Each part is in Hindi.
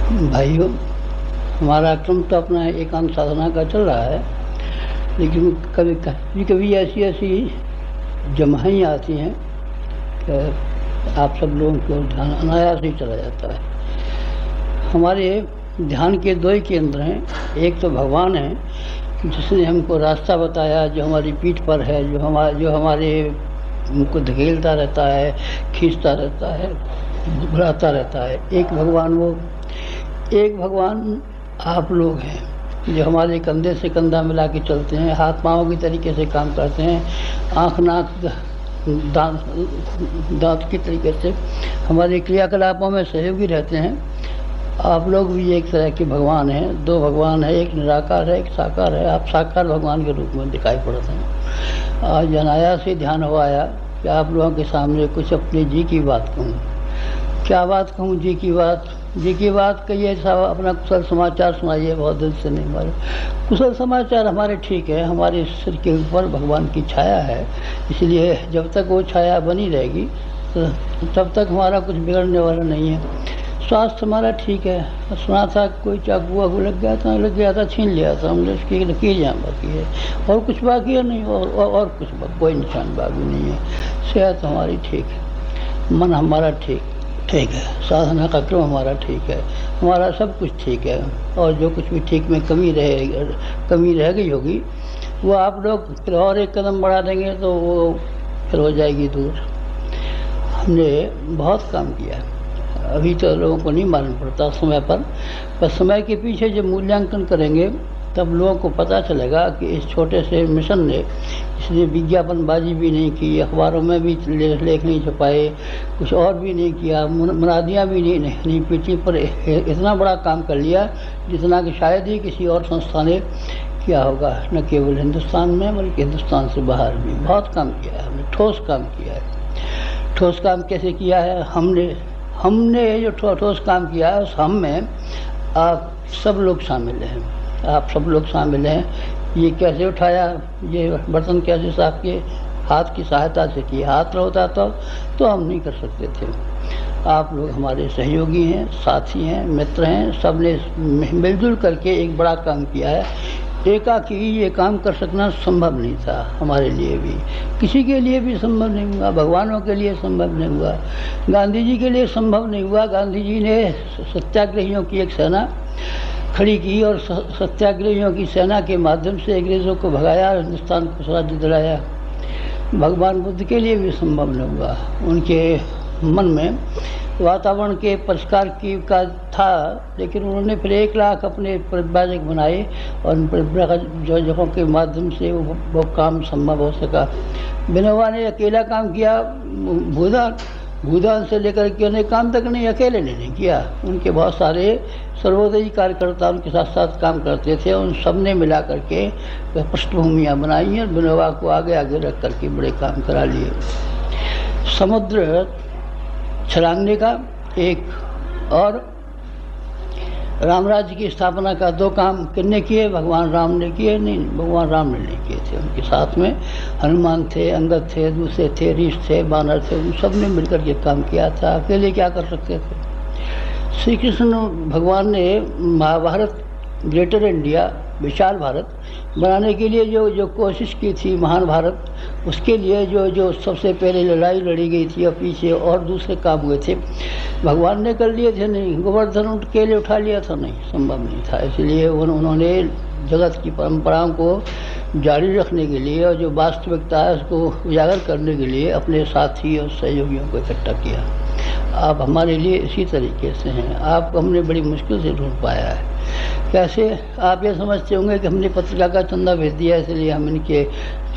भाइयों, हमारा क्रम तो अपना एकांत साधना का चल रहा है, लेकिन कभी कभी ऐसी ऐसी जमाएँ आती हैं कि आप सब लोगों को ध्यान अनायास ही चला जाता है। हमारे ध्यान के दो ही केंद्र हैं। एक तो भगवान है, जिसने हमको रास्ता बताया, जो हमारी पीठ पर है, जो हमारे हमको धकेलता रहता है, खींचता रहता है, बुलाता रहता है। एक भगवान आप लोग हैं, जो हमारे कंधे से कंधा मिला के चलते हैं, हाथ पाँव की तरीके से काम करते हैं, आँख नाक दांत की तरीके से हमारे क्रियाकलापों में सहयोगी रहते हैं। आप लोग भी एक तरह के भगवान हैं। दो भगवान है, एक निराकार है, एक साकार है। आप साकार भगवान के रूप में दिखाई पड़ते हैं। आज अनायास से ध्यान हो आया कि आप लोगों के सामने कुछ अपने जी की बात कहूँ। क्या बात कहूँ? जी की बात कहिए साहब, अपना कुशल समाचार सुनाइए। बहुत दिल से नहीं मारे कुशल समाचार हमारे ठीक है। हमारे सिर के ऊपर भगवान की छाया है, इसलिए जब तक वो छाया बनी रहेगी तो तब तक हमारा कुछ बिगड़ने वाला नहीं है। स्वास्थ्य हमारा ठीक है। सुना था कोई चाकू वाकू लग गया था, छीन लिया था, हमने उसकी लकीर यहाँ बाकी है, और कुछ बाकी है नहीं, और कुछ कोई निशान बाकी नहीं है। सेहत हमारी ठीक है, मन हमारा ठीक है, साधना का क्रम हमारा ठीक है, हमारा सब कुछ ठीक है। और जो कुछ भी ठीक में कमी रह गई होगी, वो आप लोग फिर और एक कदम बढ़ा देंगे तो वो फिर हो जाएगी दूर। हमने बहुत काम किया, अभी तो लोगों को नहीं मालूम पड़ता समय पर समय के पीछे जब मूल्यांकन करेंगे तब लोगों को पता चलेगा कि इस छोटे से मिशन ने, इसलिए विज्ञापनबाजी भी नहीं की, अखबारों में भी लेख नहीं छपाए, कुछ और भी नहीं किया, मुनादियाँ भी नहीं पीटी, पर इतना बड़ा काम कर लिया जितना कि शायद ही किसी और संस्था ने किया होगा। न केवल हिंदुस्तान में बल्कि हिंदुस्तान से बाहर भी बहुत काम किया है। हमने ठोस काम किया है। ठोस काम कैसे किया है? हमने जो ठोस काम किया है, उस हम में आप सब लोग शामिल हैं। आप सब लोग शामिल हैं। ये कैसे उठाया, ये बर्तन कैसे साफ किए? हाथ की सहायता से किए। हाथ होता तो हम नहीं कर सकते थे। आप लोग हमारे सहयोगी हैं, साथी हैं, मित्र हैं। सब ने मिलजुल करके एक बड़ा काम किया है। एकाकी ये काम कर सकना संभव नहीं था हमारे लिए भी, किसी के लिए भी संभव नहीं हुआ। भगवानों के लिए संभव नहीं हुआ, गांधी जी के लिए संभव नहीं हुआ। गांधी जी ने सत्याग्रहियों की एक सेना खड़ी की और सत्याग्रहियों की सेना के माध्यम से अंग्रेज़ों को भगाया और हिंदुस्तान को स्वराज्य दिलाया। भगवान बुद्ध के लिए भी संभव नहीं हुआ। उनके मन में वातावरण के परिष्कार का था, लेकिन उन्होंने फिर 1 लाख अपने परिव्राजक बनाए और उन परिव्राजकों के माध्यम से वो काम संभव हो सका। विनोबा ने अकेला काम किया। भूदान से लेकर के उन्हें काम तक नहीं, अकेले ने नहीं किया। उनके बहुत सारे सर्वोदयी कार्यकर्ता उनके साथ साथ काम करते थे। उन सब ने मिला करके पृष्ठभूमियाँ बनाई और विनोबा को आगे आगे रख करके बड़े काम करा लिए। समुद्र छलांगने का एक, और राम राज्य की स्थापना का 2 काम किसने किए? भगवान राम ने किए? नहीं, भगवान राम ने नहीं किए थे। उनके साथ में हनुमान थे, अंगद थे, दूसरे थे, ऋषि थे, बानर थे। उन सब ने मिलकर के काम किया था। अकेले क्या कर सकते थे? श्री कृष्ण भगवान ने महाभारत, ग्रेटर इंडिया, विशाल भारत बनाने के लिए जो कोशिश की थी, महान भारत, उसके लिए जो सबसे पहले लड़ाई लड़ी गई थी और पीछे और दूसरे काम हुए थे, भगवान ने कर लिए थे? नहीं। गोवर्धन अकेले उठा लिया था? नहीं, संभव नहीं था। इसलिए उन्होंने जगत की परंपराओं को जारी रखने के लिए और जो वास्तविकता है उसको उजागर करने के लिए अपने साथी और सहयोगियों को इकट्ठा किया। आप हमारे लिए इसी तरीके से हैं। आपको हमने बड़ी मुश्किल से ढूंढ पाया है। कैसे? आप ये समझते होंगे कि हमने पत्रिका का चंदा भेज दिया इसलिए हम इनके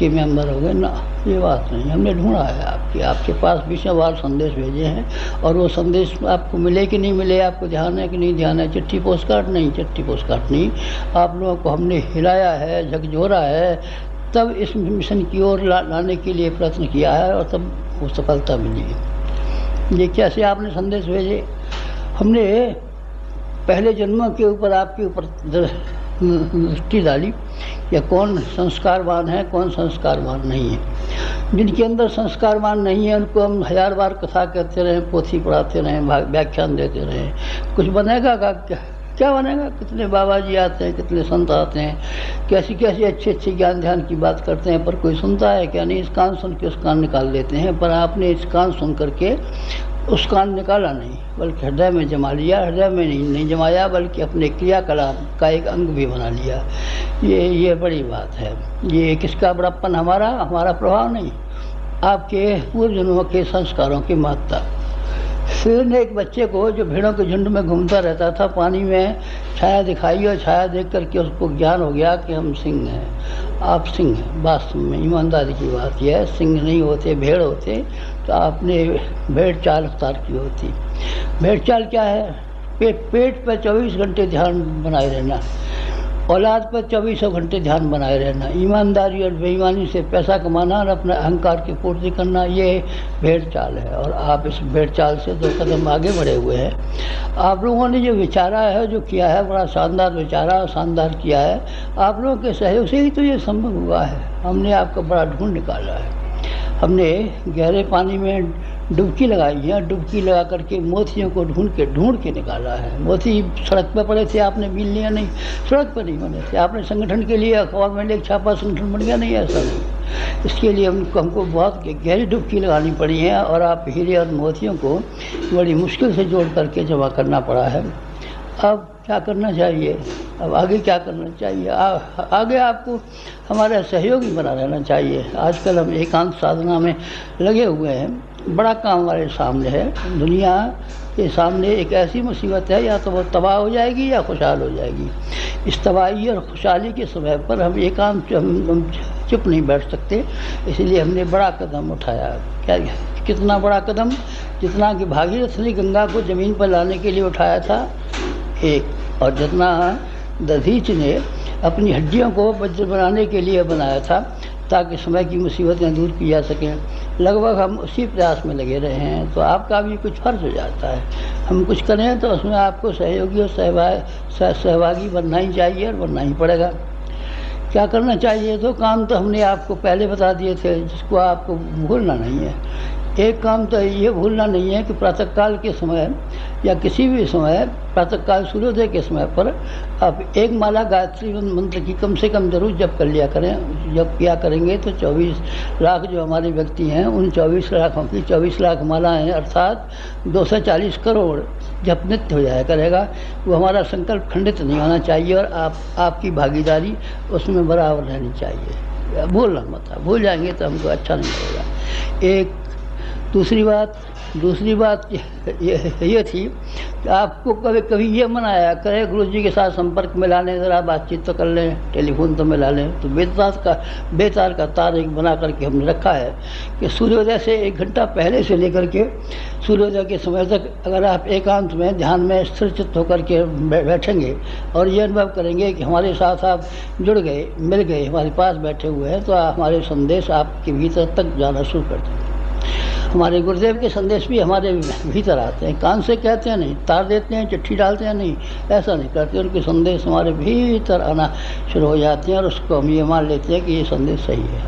मेंबर हो गए ना, ये बात नहीं। हमने ढूंढा है आपके पास विषयवार संदेश भेजे हैं, और वो संदेश आपको मिले कि नहीं मिले, आपको ध्यान है कि नहीं ध्यान है। चिट्ठी पोस्टकार्ड नहीं, आप लोगों को हमने हिलाया है, झकझोरा है, तब इस मिशन की ओर लाने के लिए प्रयत्न किया है और तब वो सफलता मिली है। ये कैसे आपने संदेश भेजे? हमने पहले जन्मों के ऊपर आपके ऊपर दृष्टि डाली या कौन संस्कारवान है, कौन संस्कारवान नहीं है। जिनके अंदर संस्कारवान नहीं है उनको हम 1000 बार कथा कहते रहें, पोथी पढ़ाते रहें, व्याख्यान देते रहें, कुछ बनेगा का क्या बनेगा? कितने बाबा जी आते हैं, कितने संत आते हैं, कैसी कैसी अच्छी अच्छी ज्ञान ध्यान की बात करते हैं, पर कोई सुनता है क्या? नहीं, इस कान सुन के उस कान निकाल देते हैं। पर आपने इस कान सुन करके उस कान निकाला नहीं, बल्कि हृदय में जमा लिया। हृदय में नहीं जमाया, बल्कि अपने क्रियाकलाप का एक अंग भी बना लिया। ये बड़ी बात है। ये किसका बड़प्पन? हमारा प्रभाव नहीं, आपके पूर्व जन्मों के संस्कारों की महत्ता। शेर ने एक बच्चे को जो भेड़ों के झुंड में घूमता रहता था, पानी में छाया दिखाई और छाया देख करके उसको ज्ञान हो गया कि हम सिंह हैं, आप सिंह हैं। वास्तव में ईमानदारी की बात यह है, सिंह नहीं होते, भेड़ होते तो आपने भेड़ चाल अख्तियार की होती। भेड़ चाल क्या है? पेट पर 24 घंटे ध्यान बनाए रहना, औलाद पर 24 घंटे ध्यान बनाए रहना, ईमानदारी और बेईमानी से पैसा कमाना और अपने अहंकार की पूर्ति करना, ये भेड़ चाल है। और आप इस भेड़ चाल से 2 कदम आगे बढ़े हुए हैं। आप लोगों ने जो विचारा है, जो किया है, बड़ा शानदार विचारा, शानदार किया है। आप लोगों के सहयोग से ही तो ये संभव हुआ है। हमने आपका बड़ा ढूंढ निकाला है। हमने गहरे पानी में डुबकी लगाई है, डुबकी लगा करके मोतियों को ढूंढ के निकाला है। मोती सड़क पर पड़े थे, आपने बीन लिया नहीं, सड़क पर नहीं बने थे, आपने संगठन के लिए अखबार में एक छापा, संगठन बन गया नहीं, ऐसा नहीं। इसके लिए हमको बहुत गहरी डुबकी लगानी पड़ी है और आप हीरे और मोतियों को बड़ी मुश्किल से जोड़ करके जमा करना पड़ा है। अब क्या करना चाहिए? अब आगे क्या करना चाहिए? आगे आपको हमारा सहयोगी बना रहना चाहिए। आजकल हम एकांत साधना में लगे हुए हैं। बड़ा काम हमारे सामने है। दुनिया के सामने एक ऐसी मुसीबत है, या तो वो तबाह हो जाएगी या खुशहाल हो जाएगी। इस तबाही और खुशहाली के समय पर हम एकांत हम चुप नहीं बैठ सकते, इसलिए हमने बड़ा कदम उठाया। क्या? कितना बड़ा कदम? जितना कि भागीरथ ने गंगा को ज़मीन पर लाने के लिए उठाया था एक, और जितना दधीच ने अपनी हड्डियों को वज्र बनाने के लिए बनाया था ताकि समय की मुसीबतें दूर की जा सकें, लगभग हम उसी प्रयास में लगे रहे हैं। तो आपका भी कुछ फर्ज हो जाता है। हम कुछ करें तो उसमें आपको सहयोगी और सहभागी बनना ही चाहिए और बनना ही पड़ेगा। क्या करना चाहिए? तो काम तो हमने आपको पहले बता दिए थे, जिसको आपको भूलना नहीं है। एक काम तो ये भूलना नहीं है कि प्रातःकाल के समय या किसी भी समय, प्रातःकाल सूर्योदय के समय पर आप 1 माला गायत्री मंत्र की कम से कम जरूर जप कर लिया करें। जब किया करेंगे तो 24 लाख जो हमारे व्यक्ति हैं, उन 24 लाखों की 24 लाख मालाएँ, अर्थात 240 करोड़ जप नित्य हो जाया करेगा। वो हमारा संकल्प खंडित नहीं होना चाहिए और आपकी भागीदारी उसमें बराबर रहनी चाहिए। भूलना मत, भूल जाएंगे तो हमको अच्छा नहीं लगेगा। एक दूसरी बात ये थी कि आपको कभी ये मनाया करे गुरुजी के साथ संपर्क में ला लें, ज़रा बातचीत तो कर लें, टेलीफोन तो मिला लें। तो बेतार का तार एक बना करके हमने रखा है कि सूर्योदय से 1 घंटा पहले से लेकर के सूर्योदय के समय तक अगर आप एकांत में ध्यान में स्थिर चित्त होकर के बैठेंगे और ये अनुभव करेंगे कि हमारे साथ आप जुड़ गए, मिल गए, हमारे पास बैठे हुए हैं, तो हमारे संदेश आपके भीतर तक जाना शुरू कर देंगे। हमारे गुरुदेव के संदेश भी हमारे भीतर आते हैं। कान से कहते हैं नहीं, तार देते हैं, चिट्ठी डालते हैं नहीं, ऐसा नहीं करते। उनके संदेश हमारे भीतर आना शुरू हो जाते हैं और उसको हम ये मान लेते हैं कि ये संदेश सही है।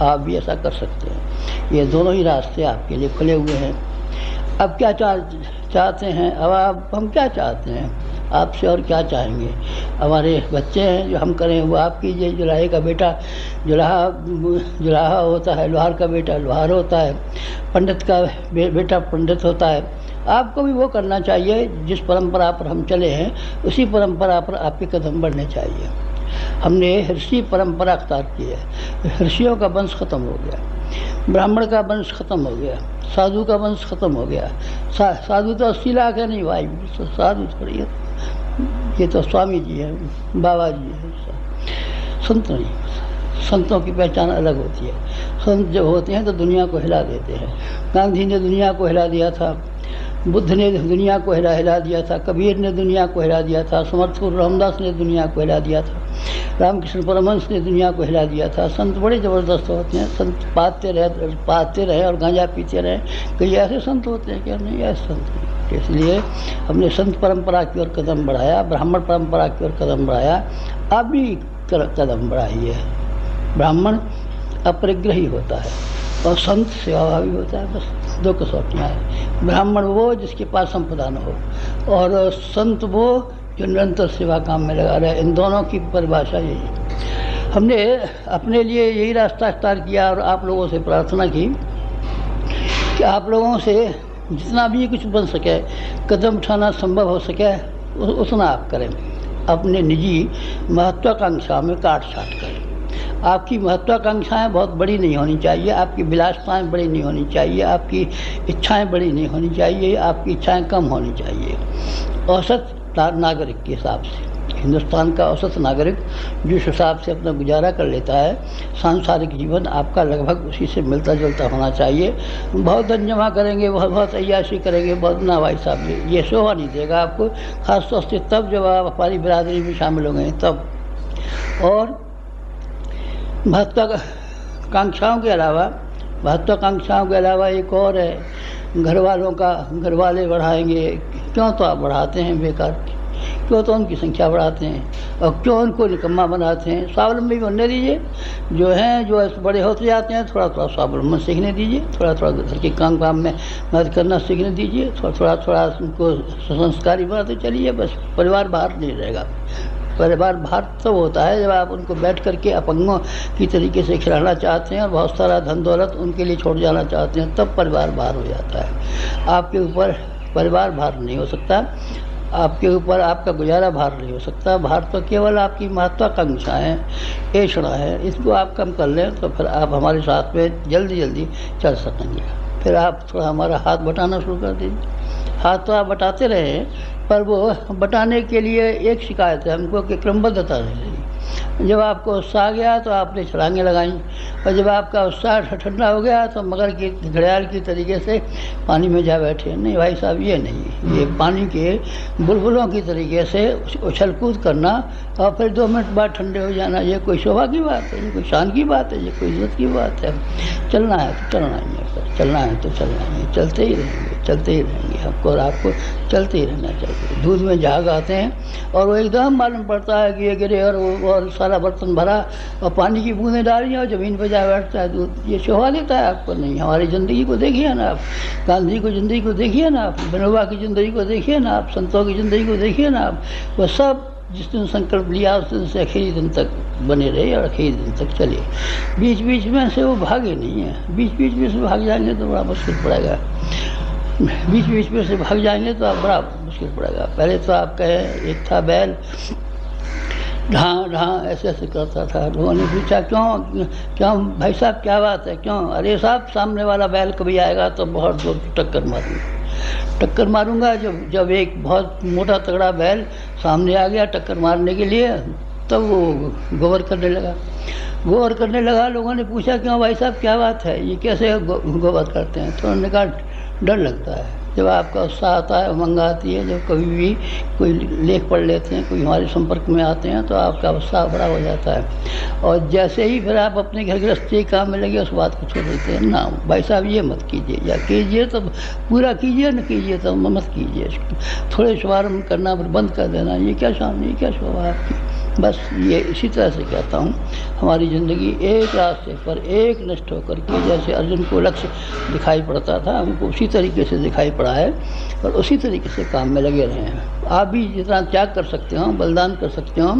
आप भी ऐसा कर सकते हैं। ये दोनों ही रास्ते आपके लिए खुले हुए हैं। अब क्या चाहते हैं? अब हम क्या चाहते हैं आपसे और क्या चाहेंगे? हमारे बच्चे हैं, जो हम करें वो आप कीजिए। जुलाहे का बेटा जुलाहा होता है, लोहार का बेटा लोहार होता है, पंडित का बेटा पंडित होता है। आपको भी वो करना चाहिए जिस परंपरा पर हम चले हैं, उसी परंपरा पर आपके कदम बढ़ने चाहिए। हमने ऋषि परंपरा अख्तियार की है। ऋषियों का वंश खत्म हो गया, ब्राह्मण का वंश खत्म हो गया, साधु का वंश खत्म हो गया। साधु तो 80 लाख है नहीं भाई, साधु थोड़ी है, ये तो स्वामी जी हैं, बाबा जी हैं, संत नहीं। संतों की पहचान अलग होती है। संत जब होते हैं तो दुनिया को हिला देते हैं। गांधी ने दुनिया को हिला दिया था, बुद्ध ने दुनिया को हिला दिया था, कबीर ने दुनिया को हिला दिया था, समर्थ गुरु रामदास ने दुनिया को हिला दिया था, रामकृष्ण परमहंस ने दुनिया को हिला दिया था। संत बड़े ज़बरदस्त होते हैं, संत पाते रहे और गांजा पीते रहे। कई ऐसे संत होते हैं क्या? नहीं, ऐसे संत नहीं। इसलिए हमने संत परंपरा की ओर कदम बढ़ाया, ब्राह्मण परंपरा की ओर कदम बढ़ाया। आप भी कदम बढ़ाइए। ब्राह्मण अपरिग्रही होता है और संत सेवाभावी होता है। बस 2 कसौटियाँ हैं। ब्राह्मण वो जिसके पास संपदा न हो, और संत वो जो निरंतर सेवा काम में लगा रहे। इन दोनों की परिभाषा यही है। हमने अपने लिए यही रास्ता अख्तियार किया और आप लोगों से प्रार्थना की कि आप लोगों से जितना भी कुछ बन सके, कदम उठाना संभव हो सके, उतना आप करें। अपने निजी महत्वाकांक्षा में काट छाट करें। आपकी महत्वाकांक्षाएं बहुत बड़ी नहीं होनी चाहिए, आपकी विलासताएं बड़ी नहीं होनी चाहिए, आपकी इच्छाएं बड़ी नहीं होनी चाहिए, आपकी इच्छाएं कम होनी चाहिए। औसत नागरिक के हिसाब से, हिंदुस्तान का औसत नागरिक जिस हिसाब से अपना गुजारा कर लेता है, सांसारिक जीवन आपका लगभग उसी से मिलता जुलता होना चाहिए। बहुत धन जमा करेंगे, बहुत अय्याशी करेंगे, बहुत ना भाई साहब, ये शोभा नहीं देगा आपको। खास तौर से तब जब आप हमारी बिरादरी में शामिल हो गए तब। और महत्वाकांक्षाओं के अलावा एक और है, घर वाले बढ़ाएंगे। क्यों? तो आप बढ़ाते हैं बेकार, क्यों तो उनकी संख्या बढ़ाते हैं और क्यों उनको निकम्मा बनाते हैं। स्वावलंबी बनने दीजिए। जो हैं, जो बड़े होते जाते हैं, थोड़ा थोड़ा स्वावलंबन सीखने दीजिए, थोड़ा थोड़ा घर के काम में मदद करना सीखने दीजिए, थोड़ा उनको संस्कारी बनाते चलिए। बस परिवार बाहर नहीं रहेगा। परिवार बाहर तब होता है जब आप उनको बैठ करके अपंगों की तरीके से खिलाना चाहते हैं और बहुत सारा धन दौलत उनके लिए छोड़ जाना चाहते हैं, तब परिवार बाहर हो जाता है। आपके ऊपर परिवार भार नहीं हो सकता, आपके ऊपर आपका गुजारा भार नहीं हो सकता। भार तो केवल आपकी महत्वाकांक्षाएं, ऐषणा है। इसको आप कम कर लें तो फिर आप हमारे साथ में जल्दी चल सकेंगे। फिर आप थोड़ा हमारा हाथ बटाना शुरू कर दीजिए। हाथ तो आप बटाते रहे, पर वो बटाने के लिए एक शिकायत है हमको कि क्रमबद्धता नहीं रही। जब आपको उत्साह आ गया तो आपने छलांगें लगाई, और जब आपका उत्साह ठंडा हो गया तो मगर की घड़ियाल की तरीके से पानी में जा बैठे। नहीं भाई साहब, ये नहीं। ये पानी के बुलबुलों की तरीके से उछल कूद करना और फिर 2 मिनट बाद ठंडे हो जाना, ये कोई शोभा की बात है? ये कोई शान की बात है? ये कोई इज्जत की बात है? चलना है तो चलना ही है, चलना है तो चलना ही है। चलते ही रहेंगे हमको, और आपको चलते ही रहना चाहिए। दूध में झाग आते हैं और वो एकदम मालूम पड़ता है कि ये गिरे और सारा बर्तन भरा और पानी की बूंदें डाली और ज़मीन पर जा बैठता है दूध। ये शोभा देता है आपको? नहीं। हमारी ज़िंदगी को देखिए ना आप, गांधी की ज़िंदगी को देखिए ना आप, विनोबा की ज़िंदगी को देखिए ना आप, संतों की ज़िंदगी को देखिए ना आप। वो सब जिस दिन संकल्प लिया उस दिन से आखिरी दिन तक बने रहे और आखिरी दिन तक चले। बीच में से वो भागे नहीं है। बीच में से भाग जाएंगे तो बड़ा मुश्किल पड़ेगा। बीच में से भाग जाएंगे तो आप बड़ा मुश्किल पड़ेगा। पहले तो आप कहे, एक था बैल, ढां ऐसे करता था। लोगों ने पूछा क्यों भाई साहब, क्या बात है, क्यों? अरे साहब, सामने वाला बैल कभी आएगा तो बहुत जोर की टक्कर मारूंगा। जब एक बहुत मोटा तगड़ा बैल सामने आ गया टक्कर मारने के लिए, तब वो गोबर करने लगा। लोगों ने पूछा क्यों भाई साहब, क्या बात है, ये कैसे गोबर करते हैं? तो उन्होंने कहा डर लगता है। जब आपका उत्साह आता है, उमंग आती है, जब कभी भी कोई लेख पढ़ लेते हैं, कोई हमारे संपर्क में आते हैं, तो आपका उत्साह बड़ा हो जाता है। और जैसे ही फिर आप अपने घर गृहस्थी काम में लगे, उस बात को छोड़ देते हैं। ना भाई साहब, ये मत कीजिए, या कीजिए तो पूरा कीजिए, न कीजिए तो मत कीजिए। थोड़े शुभारम्भ करना फिर बंद कर देना, ये क्या शान, ये क्या शोभा आपकी। बस ये इसी तरह से कहता हूँ, हमारी ज़िंदगी एक रास्ते पर एक निष्ठ होकर के, जैसे अर्जुन को लक्ष्य दिखाई पड़ता था, हमको उसी तरीके से दिखाई पड़ा है और उसी तरीके से काम में लगे रहे हैं। आप भी जितना त्याग कर सकते हो, बलिदान कर सकते हो,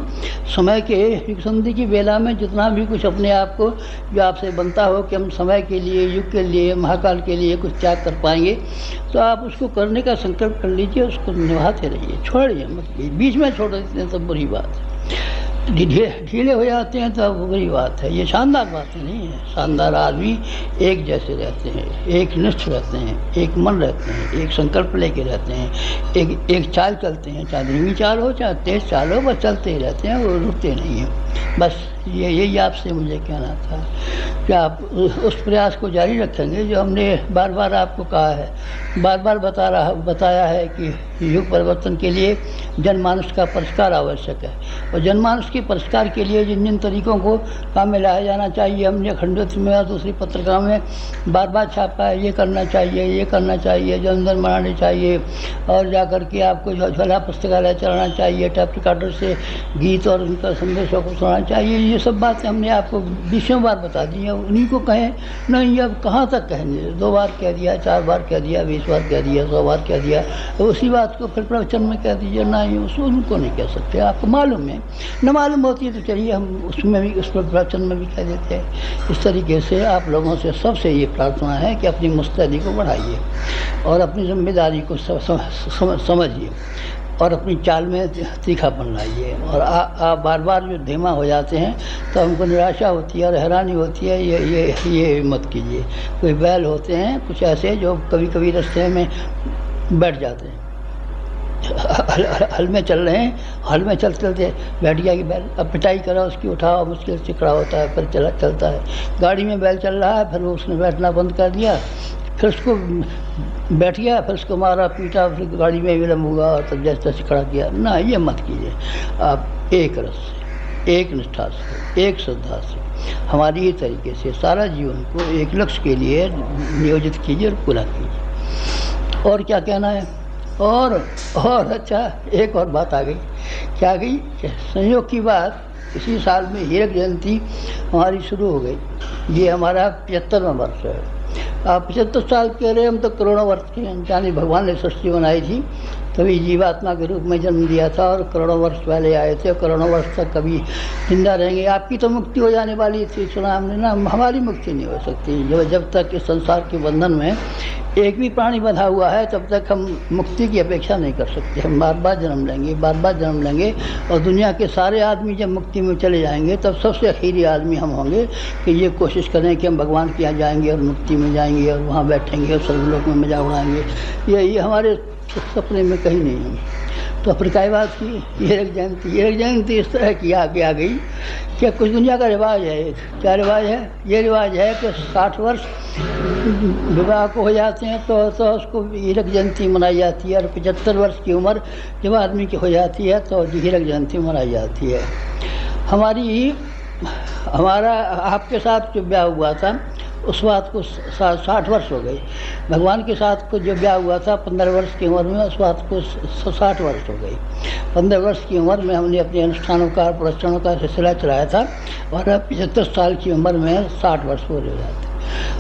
समय के युग संधि की बेला में जितना भी कुछ अपने आप को जो आपसे बनता हो कि हम समय के लिए, युग के लिए, महाकाल के लिए कुछ त्याग कर पाएंगे, तो आप उसको करने का संकल्प कर लीजिए, उसको निभाते रहिए, छोड़िए मत। बीच में छोड़ देते हैं तो बुरी बात है, ढीले हो जाते हैं तो बुरी बात है। ये शानदार बात नहीं है। शानदार आदमी एक जैसे रहते हैं, एक निष्ठ रहते हैं, एक मन रहते हैं, एक संकल्प लेके रहते हैं, एक चाल चलते हैं, चाहे धीमी चाल हो चाहे तेज चाल हो, बस चलते ही रहते हैं, वो रुकते नहीं हैं। बस यही आपसे मुझे कहना था कि आप उस प्रयास को जारी रखेंगे जो हमने बार बार आपको कहा है, बार बार बताया है कि युग परिवर्तन के लिए जनमानस का परिष्कार आवश्यक है। और जनमानस के परिष्कार के लिए जिन जिन तरीकों को काम में लाया जाना चाहिए, हमने खंडोत्तर में और दूसरी पत्रिका में बार बार छापा है। ये करना चाहिए, जनधन बनाने चाहिए, और जाकर के आपको झोला पुस्तकालय चलाना चाहिए, टेप रिकॉर्डर से गीत और उनका संदेशों को सुनाना चाहिए। ये सब बातें हमने आपको 20 बार बता दी हैं। उन्हीं को कहें नहीं, अब कहाँ तक कहेंगे? 2 बार कह दिया, 4 बार कह दिया, 20 बार कह दिया, 100 बार कह दिया, तो उसी बात को फिर प्रवचन में कह दीजिए नहीं, उसको उनको नहीं कह सकते। आपको मालूम है, न मालूम होती है तो चलिए हम उसमें भी, उस प्रवचन में भी कह देते हैं। इस तरीके से आप लोगों से सबसे ये प्रार्थना है कि अपनी मुस्तैदी को बढ़ाइए और अपनी जिम्मेदारी को समझिए और अपनी चाल में तीखापन लाइए। और आप बार बार जो धीमा हो जाते हैं तो हमको निराशा होती है और हैरानी होती है। ये मत कीजिए। कोई बैल होते हैं कुछ ऐसे जो कभी कभी रास्ते में बैठ जाते हैं, हल में चल रहे हैं, हल में चलते बैठ गया कि बैल, अब पिटाई करा उसकी, उठाओ, मुश्किल से खड़ा होता है, फिर चलता है। गाड़ी में बैल चल रहा है, फिर वो उसने बैठना बंद कर दिया, फिर उसको बैठ गया, फिर उसको मारा पीटा, फिर गाड़ी में विलम्ब हुआ और तब जैसे तैसे खड़ा किया। ना, ये मत कीजिए। आप एक रस से, एक निष्ठा से, एक श्रद्धा से, हमारी ही तरीके से सारा जीवन को एक लक्ष्य के लिए नियोजित कीजिए और पूरा कीजिए। और क्या कहना है? और अच्छा, एक और बात आ गई। क्या गई? संयोग की बात, इसी साल में हीरक जयंती हमारी शुरू हो गई। ये हमारा 75वां वर्ष है। आप 75 साल कह रहे, हम तो करोड़ों वर्ष के जाने भगवान ने सृष्टि बनाई थी, तभी जीवात्मा के रूप में जन्म दिया था और करोड़ों वर्ष पहले आए थे, करोड़ों वर्ष तक कभी जिंदा रहेंगे। आपकी तो मुक्ति हो जाने वाली थी, सुना हमने ना, हमारी मुक्ति नहीं हो सकती। जब तक इस संसार के बंधन में एक भी प्राणी बंधा हुआ है, तब तक हम मुक्ति की अपेक्षा नहीं कर सकते। हम बार बार जन्म लेंगे और दुनिया के सारे आदमी जब मुक्ति में चले जाएंगे, तब सबसे आखिरी आदमी हम होंगे कि ये कोशिश करें कि हम भगवान के यहाँ जाएंगे और मुक्ति में जाएंगे और वहाँ बैठेंगे और सर्वलोक में मजा उड़ाएंगे। ये हमारे सपने में कहीं नहीं है। तो फिर क्या बात की? हीरक जयंती इस तरह की आगे आ गई। क्या कुछ दुनिया का रिवाज है? क्या रिवाज है? ये रिवाज है कि 60 वर्ष विवाह को हो जाते हैं तो उसको हीरक जयंती मनाई जाती है, और 75 वर्ष की उम्र जब आदमी की हो जाती है तो हीरक जयंती मनाई जाती है। हमारा आपके साथ जो ब्याह हुआ था उस बात को 60 वर्ष हो गए। भगवान के साथ को जो ब्याह हुआ था 15 वर्ष की उम्र में, उस बात को 60 वर्ष हो गई। 15 वर्ष की उम्र में हमने अपने अनुष्ठानों का, प्रवचनों का सिलसिला चलाया था, और अब 75 साल की उम्र में 60 वर्ष पूरे हो जाते।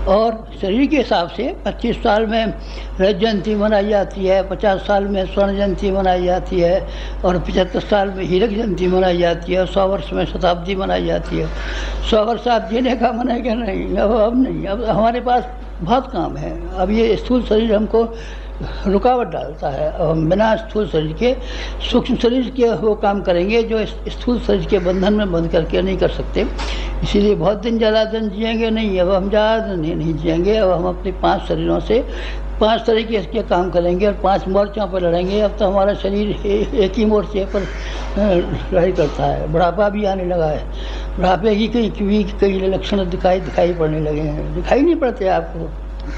और शरीर के हिसाब से 25 साल में रजत जयंती मनाई जाती है, 50 साल में स्वर्ण जयंती मनाई जाती है, और 75 साल में हीरक जयंती मनाई जाती है, और 100 वर्ष में शताब्दी मनाई जाती है। 100 वर्ष आप जीने का मनाएगा नहीं, अब नहीं, अब हमारे पास बहुत काम है। अब ये स्थूल शरीर हमको रुकावट डालता है। अब हम बिना स्थूल शरीर के सूक्ष्म शरीर के वो काम करेंगे जो स्थूल शरीर के बंधन में बंध करके नहीं कर सकते। इसीलिए बहुत दिन ज़्यादा दिन जिएंगे नहीं, अब हम ज़्यादा नहीं जिएंगे। अब हम अपने 5 शरीरों से 5 तरीके के काम करेंगे और 5 मोर्चों पर लड़ेंगे। अब तो हमारा शरीर एक ही मोर्चे पर लड़ाई करता है। बुढ़ापा भी आने लगा है, बुढ़ापे की कई लक्षण दिखाई पड़ने लगे हैं। दिखाई नहीं पड़ते आपको।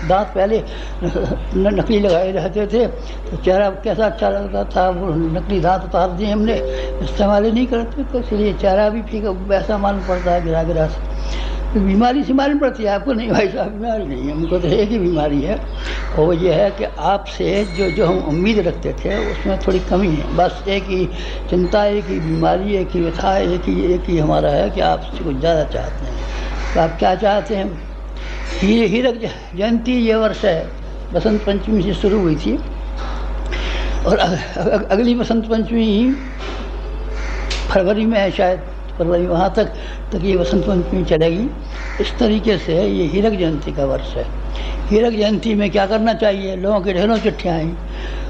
दांत पहले नकली लगाए रहते थे तो चेहरा कैसा अच्छा लगता था, वो नकली दांत उतार दिए हमने, इस्तेमाल ही नहीं करते, तो इसलिए चेहरा भी फीका वैसा मालूम पड़ता है, गिरा से। तो बीमारी से मालूम पड़ती है आपको? नहीं भाई साहब, बीमारी नहीं है, हमको तो एक ही बीमारी है, और वो ये है कि आपसे जो हम उम्मीद रखते थे उसमें थोड़ी कमी है। बस एक ही चिंता, एक ही बीमारी, एक ही व्यथा, एक ही हमारा है कि आपसे कुछ ज़्यादा चाहते हैं। तो आप क्या चाहते हैं? हीरक जयंती ये वर्ष है, बसंत पंचमी से शुरू हुई थी, और अगली बसंत पंचमी फरवरी में है शायद, फरवरी वहाँ तक ये बसंत पंचमी चलेगी। इस तरीके से ये हीरक जयंती का वर्ष है। हीरक जयंती में क्या करना चाहिए? लोगों के ढेरों चिट्ठियाँ आई,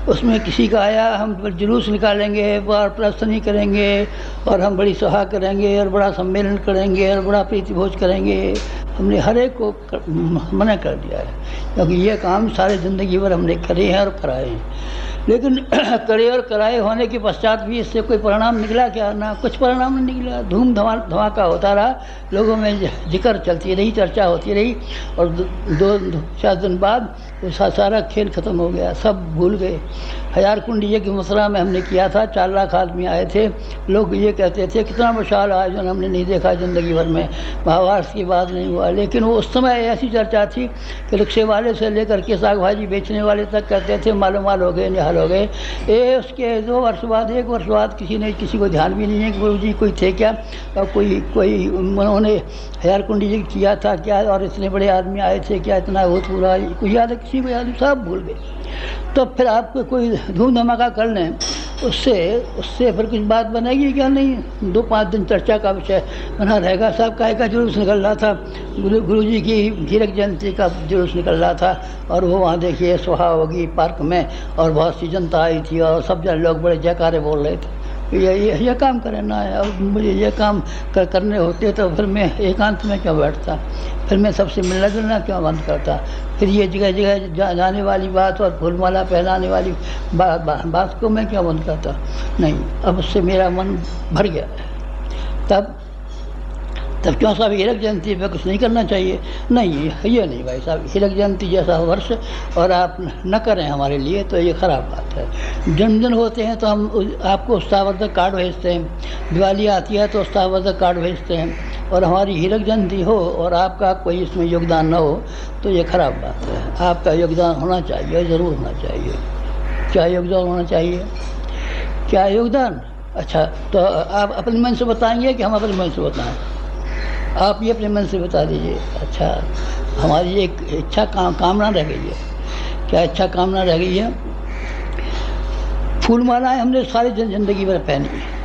उसमें किसी का आया हम जुलूस निकालेंगे, बार प्रदर्शनी करेंगे, और हम बड़ी सभा करेंगे, और बड़ा सम्मेलन करेंगे, और बड़ा प्रीति भोज करेंगे। हमने हर एक को मना कर दिया है, क्योंकि ये काम सारे ज़िंदगी भर हमने करे हैं और कराए हैं। लेकिन करे और कराए होने के पश्चात भी इससे कोई परिणाम निकला क्या? ना कुछ परिणाम नहीं निकला। धूम धमाका होता रहा, लोगों में जिक्र चलती रही, चर्चा होती रही, और 2-4 दिन बाद वो सारा खेल ख़त्म हो गया, सब भूल गए। 1000 कुंड ये की मथुरा में हमने किया था, 4 लाख आदमी आए थे। लोग ये कहते थे कितना विशाल आयोजन हमने नहीं देखा ज़िंदगी भर में, महाभारत की बात नहीं हुआ। लेकिन वो उस समय ऐसी चर्चा थी कि रिक्शे वाले से लेकर के साग भाजी बेचने वाले तक कहते थे मालो माल हो गए, निहाल हो गए। ये उसके 2 वर्ष बाद, 1 वर्ष बाद किसी को ध्यान भी नहीं है कि गुरु जी कोई थे क्या, और कोई उन्होंने 1000 कुंड ये किया था क्या, और इतने बड़े आदमी आए थे क्या, इतना बहुत पूरा कोई याद है? किसी को याद नहीं, सब भूल गए। तो फिर आपको कोई धूम धमाका कर लें, उससे फिर कुछ बात बनेगी क्या? नहीं। 2-5 दिन चर्चा का विषय बना रहेगा। सब काहे का जुलूस निकल रहा था, गुरु जी की हीरक जयंती का जुलूस निकल रहा था, और वो वहाँ देखिए सुहावगी पार्क में, और बहुत सी जनता आई थी, और सब जन लोग बड़े जयकारे बोल रहे थे। ये काम करना है, और मुझे ये काम करने होते तो फिर मैं एकांत में क्यों बैठता, फिर मैं सबसे मिलना जुलना क्यों बंद करता, फिर ये जगह जगह जाने वाली बात और फूलमाला पहनाने वाली बात को मैं क्यों बंद करता? नहीं, अब उससे मेरा मन भर गया। तब क्यों साहब हीरक जयंती पे कुछ नहीं करना चाहिए? नहीं, ये नहीं भाई साहब, हीरक जयंती जैसा वर्ष और आप न करें हमारे लिए तो ये ख़राब बात है। जन्मदिन होते हैं तो हम आपको उत्साहवर्धक कार्ड भेजते हैं, दिवाली आती है तो उत्साहवर्धक कार्ड भेजते हैं, और हमारी हीरक जयंती हो और आपका कोई इसमें योगदान न हो तो ये ख़राब बात है। आपका योगदान होना चाहिए, ज़रूर होना चाहिए। क्या योगदान होना चाहिए? क्या योगदान? अच्छा, तो आप अपने मन से बताएंगे कि हम अपने मन से बताएं? आप ये अपने मन से बता दीजिए। अच्छा, हमारी एक इच्छा कामना रह गई है। क्या इच्छा कामना रह गई है? फूलमालाएँ हमने सारी ज़िंदगी भर पहनी है।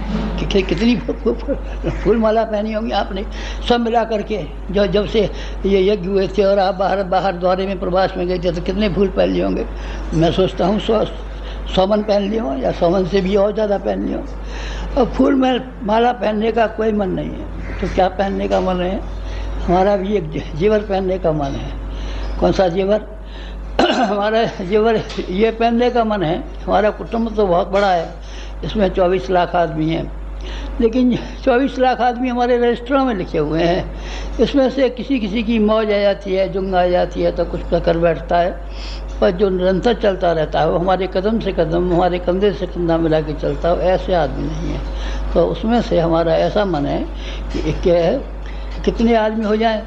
कितनी फूलमाला पहनी होंगी आपने, सब मिला करके। जब से ये यज्ञ हुए थे और आप बाहर दौरे में प्रवास में गए थे तो कितने फूल पहन लिए होंगे? मैं सोचता हूँ 100 मन पहन लिए हों, या 100 मन से भी और ज़्यादा पहन लिए हों। और फूल में माला पहनने का कोई मन नहीं है, तो क्या पहनने का मन है? हमारा भी एक जेवर पहनने का मन है। कौन सा जेवर? हमारा जेवर ये पहनने का मन है। हमारा कुटुंब तो बहुत बड़ा है, इसमें 24 लाख आदमी हैं, लेकिन 24 लाख आदमी हमारे रजिस्टरों में लिखे हुए हैं। इसमें से किसी की मौज आ जाती है, जुंग आ जाती है तो कुछ कर बैठता है, पर जो निरंतर चलता रहता है वो हमारे कदम से कदम, हमारे कंधे से कंधा मिला के चलता है, ऐसे आदमी नहीं है। तो उसमें से हमारा ऐसा मन है कि कितने आदमी हो जाएं।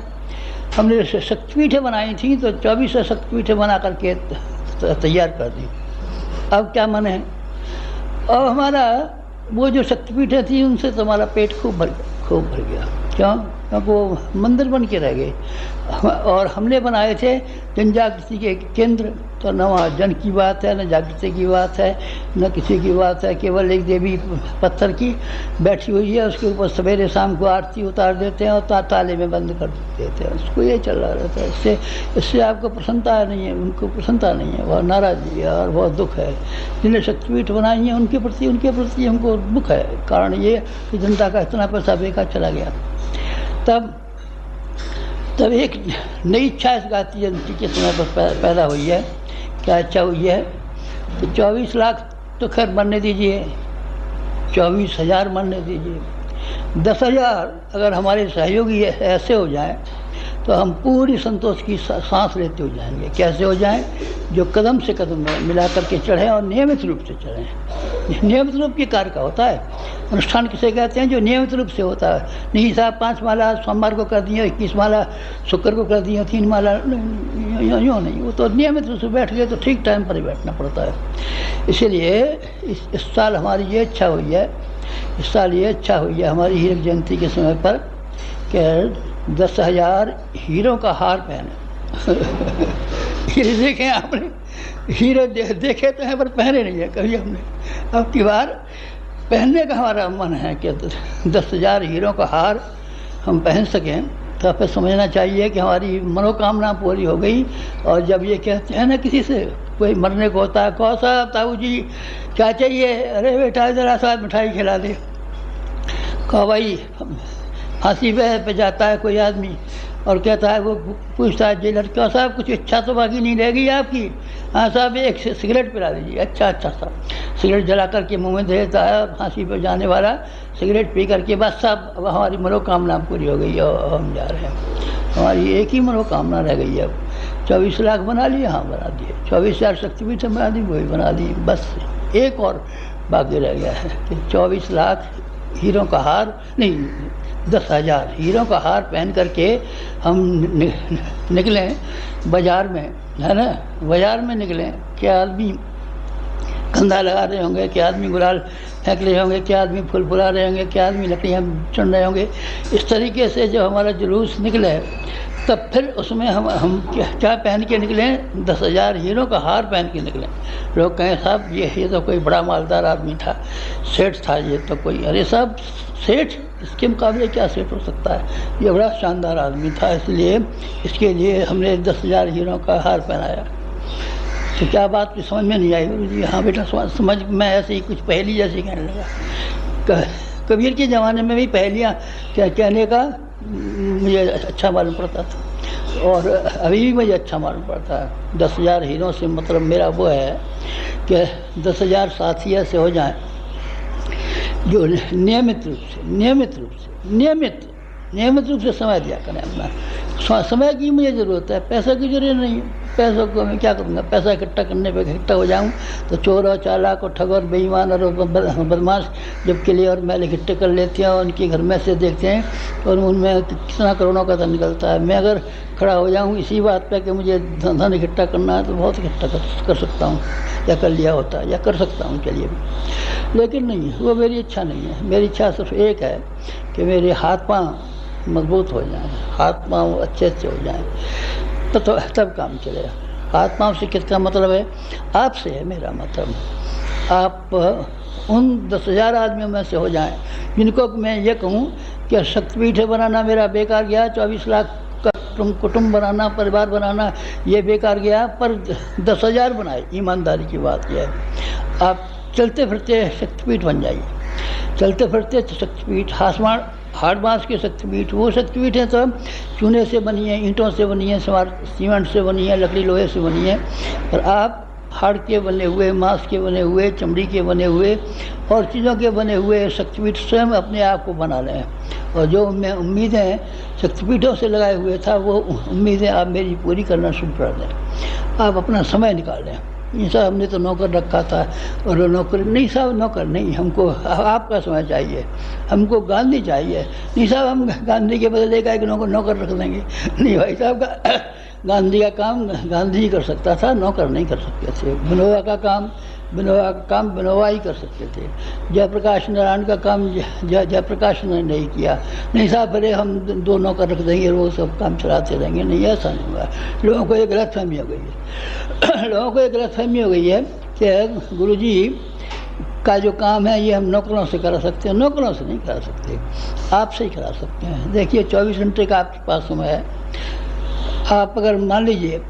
हमने शक्तिपीठें बनाई थी तो 24 शक्तिपीठें बना करके तैयार कर दी। अब क्या मन है? और हमारा वो जो शक्तिपीठें थी उनसे तो हमारा पेट खूब भर गया। क्यों? क्योंकि वो मंदिर बन के रह गए, और हमने बनाए थे जन जागृति के केंद्र। तो न वहाँ जन की बात है, न जागृति की बात है, न किसी की बात है। केवल एक देवी पत्थर की बैठी हुई है, उसके ऊपर सवेरे शाम को आरती उतार देते हैं और ताले में बंद कर देते हैं। उसको ये चल रहा रहता है। इससे आपको प्रसन्नता नहीं है, उनको प्रसन्नता नहीं है, बहुत नाराज़गी है और बहुत दुख है। जिन्हें शक्तिपीठ बनाई है उनके प्रति हमको दुख है। कारण ये कि जनता का इतना पैसा बेकार चला गया। तब एक नई इच्छा इस गायत्री जयंती के समय पर पैदा हुई है। क्या इच्छा हुई है? तो 24 लाख तो खैर बनने दीजिए, 24,000 बनने दीजिए, 10,000 अगर हमारे सहयोगी ऐसे हो जाएं तो हम पूरी संतोष की सांस लेते हो जाएंगे। कैसे हो जाएं? जो कदम से कदम मिला करके चढ़ें और नियमित रूप से चढ़ें। नियमित रूप के कार्य का होता है अनुष्ठान। किसे कहते हैं? जो नियमित रूप से होता है। नहीं साहब 5 माला सोमवार को कर दिए, 21 माला शुक्र को कर दिए, 3 माला यूँ नहीं। वो तो नियमित रूप से बैठ गए तो ठीक टाइम पर ही बैठना पड़ता है। इसीलिए इस साल हमारी ये इच्छा हुई है, हमारी हीरक जयंती के समय पर कि 10,000 हीरों का हार पहने। हीरे देखे आपने? हीरे देखे तो हैं पर पहने नहीं है कभी हमने। अब की बार पहनने का हमारा मन है कि 10,000 हीरों का हार हम पहन सकें। तो फिर समझना चाहिए कि हमारी मनोकामना पूरी हो गई। और जब ये कहते हैं ना किसी से कोई मरने को होता है, कौन सा ताऊ जी क्या चाहिए? अरे बेटा ज़रा सा मिठाई खिला दे। कहो भाई फांसी पे जाता है कोई आदमी, और कहता है, वो पूछता है जेलर, क्या साहब कुछ इच्छा तो बाकी नहीं रह गई आपकी? हाँ साहब, एक सिगरेट पिला दीजिए। अच्छा अच्छा साहब। सिगरेट जला करके मुँह में दे देता है, फांसी पर जाने वाला सिगरेट पी करके, बस साहब अब हमारी मनोकामना पूरी हो गई है, हम जा रहे हैं। हमारी एक ही मनोकामना रह गई है अब। 24 लाख बना लिए, हाँ बना दिए। 24,000 शक्तिपीठ बना दी, वही बना दी। बस एक और बाकी रह गया है कि 24 लाख हीरों का हार, नहीं 10,000 हीरों का हार पहन करके हम निकलें बाज़ार में, है ना, बाज़ार में निकलें। क्या आदमी कंधा लगा रहे होंगे, क्या आदमी गुलाल फेंक रहे होंगे, क्या आदमी फूल फुला रहे होंगे, क्या आदमी लकड़ियाँ चढ़ रहे होंगे। इस तरीके से जब हमारा जुलूस निकले, तब फिर उसमें हम क्या पहन के निकलें? 10,000 हीरों का हार पहन के निकलें। लोग कहें साहब ये तो कोई बड़ा मालदार आदमी था, सेठ था ये तो कोई। अरे साहब सेठ, इसके मुकाबले क्या सेठ हो सकता है? ये बड़ा शानदार आदमी था, इसलिए इसके लिए हमने 10,000 हीरों का हार पहनाया। तो क्या बात की समझ में नहीं आई गुरु जी? हाँ बेटा समझ। मैं ऐसे ही कुछ पहेली जैसी कहने लगा। कबीर के ज़माने में भी पहेलियाँ कहने का मुझे अच्छा मालूम पड़ता था, और अभी भी मुझे अच्छा मालूम पड़ता है। 10,000 हीरों से मतलब मेरा वो है कि 10,000 साथी ऐसे हो जाएं जो नियमित रूप से समय दिया करें अपना। समय की मुझे ज़रूरत है, पैसा की ज़रूरत नहीं है। पैसों को मैं क्या करूँगा? पैसा इकट्ठा करने पे इकट्ठा हो जाऊँ तो चोर और चालाक और ठग और बेईमान और बदमाश जब किले और महल इकट्ठे कर लेते हैं और उनके घर में से देखते हैं और उनमें कितना करोड़ों का धन निकलता है। मैं अगर खड़ा हो जाऊँ इसी बात पर कि मुझे धन इकट्ठा करना है तो बहुत इकट्ठा कर सकता हूँ, या कर लिया होता है, या कर सकता हूँ चलिए भी। लेकिन नहीं, वो मेरी इच्छा नहीं है। मेरी इच्छा सिर्फ एक है कि मेरे हाथ पाँव मजबूत हो जाएं, हाथ पाँव अच्छे हो जाएं, तो तब काम चलेगा। हाथ पाँव से किसका मतलब है? आपसे है मेरा मतलब। आप उन 10,000 आदमियों में से हो जाएं जिनको मैं ये कहूँ कि शक्तिपीठ बनाना मेरा बेकार गया, 24 लाख का कुटुंब बनाना, परिवार बनाना ये बेकार गया, पर 10,000 बनाए। ईमानदारी की बात यह है, आप चलते फिरते शक्तिपीठ बन जाइए। चलते फिरते शक्तिपीठ, हाड़ बाँस के शक्तिपीठ, वो शक्तिपीठ है तो चूने से बनी है, ईंटों से बनी है, सीमेंट से बनी है, लकड़ी लोहे से बनी है। पर आप हाड़ के बने हुए, मांस के बने हुए, चमड़ी के बने हुए और चीज़ों के बने हुए शक्तिपीठ स्वयं अपने आप को बना लें। और जो मैं उम्मीदें शक्तिपीठों से लगाए हुए था, वो उम्मीदें आप मेरी पूरी करना शुरू कर दें। आप अपना समय निकाल लें। नहीं साहब हमने तो नौकर रखा था, और नौकर नहीं साहब, नौकर नहीं, हमको आपका समय चाहिए, हमको गांधी चाहिए। नहीं साहब हम गांधी के बदले का एक नौकर रख देंगे। नहीं भाई साहब, गांधी का काम गांधी ही कर सकता था, नौकर नहीं कर सकते थे। विनोबा का काम विनोबा ही कर सकते थे। जयप्रकाश नारायण का काम जयप्रकाश ने नहीं किया। नहीं साहब अरे हम 2 नौकर रख देंगे, वो सब काम चलाते रहेंगे। नहीं, ऐसा नहीं हुआ। लोगों को एक गलतफहमी हो गई है लोगों को एक गलतफहमी हो गई है कि गुरुजी का जो काम है ये हम नौकरों से करा सकते हैं। नौकरों से नहीं करा सकते, आपसे ही करा सकते हैं। देखिए 24 घंटे का आपके पास समय है। आप अगर मान लीजिए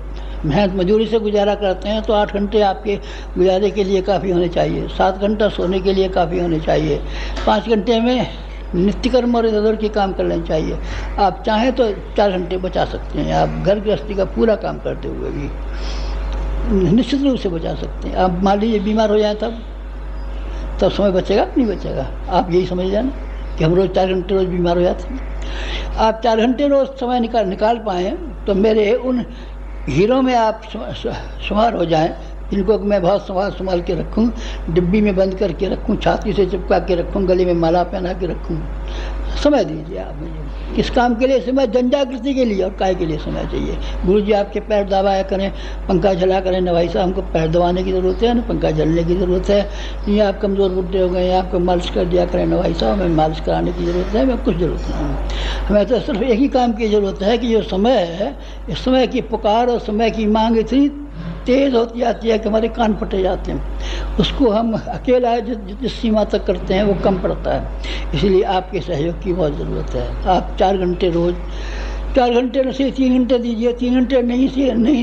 मेहनत मजदूरी से गुजारा करते हैं तो 8 घंटे आपके गुजारे के लिए काफ़ी होने चाहिए, 7 घंटा सोने के लिए काफ़ी होने चाहिए, 5 घंटे में नित्य कर्म और इधर के काम कर लेना चाहिए। आप चाहें तो 4 घंटे बचा सकते हैं। आप घर गृहस्थी का पूरा काम करते हुए भी निश्चित रूप से बचा सकते हैं। आप मान लीजिए बीमार हो जाए तब समय बचेगा नहीं बचेगा? आप यही समझ जाना कि हम रोज़ 4 घंटे रोज़ बीमार हो जाते हैं। आप 4 घंटे रोज़ समय निकाल पाएँ तो मेरे उन हीरों में आप शुमार हो जाएं जिनको मैं बहुत संभाल के रखूं, डिब्बी में बंद करके रखूं, छाती से चिपका के रखूं, गले में माला पहना के रखूं। समय दीजिए आप मुझे। किस काम के लिए समय? जनजागृति के लिए। और काय के लिए समय चाहिए? गुरु जी आपके पैर दबाया करें, पंखा झला करें। न भाई साहब हमको पैर दबाने की ज़रूरत है, न पंखा झलने की ज़रूरत है। ये आप कमज़ोर बुढ़े हो गए, आपको मालिश कर दिया करें। न भाई साहब हमें मालिश कराने की ज़रूरत है, हमें कुछ ज़रूरत नहीं है। हमें तो सिर्फ एक ही काम की ज़रूरत है कि जो समय है, इस समय की पुकार और समय की मांग इतनी तेज़ होती जाती है कि हमारे कान फटे जाते हैं। उसको हम अकेला जिस सीमा तक करते हैं वो कम पड़ता है। इसलिए आपके सहयोग की बहुत ज़रूरत है। आप 4 घंटे रोज़, 4 घंटे न सही 3 घंटे दीजिए। 3 घंटे नहीं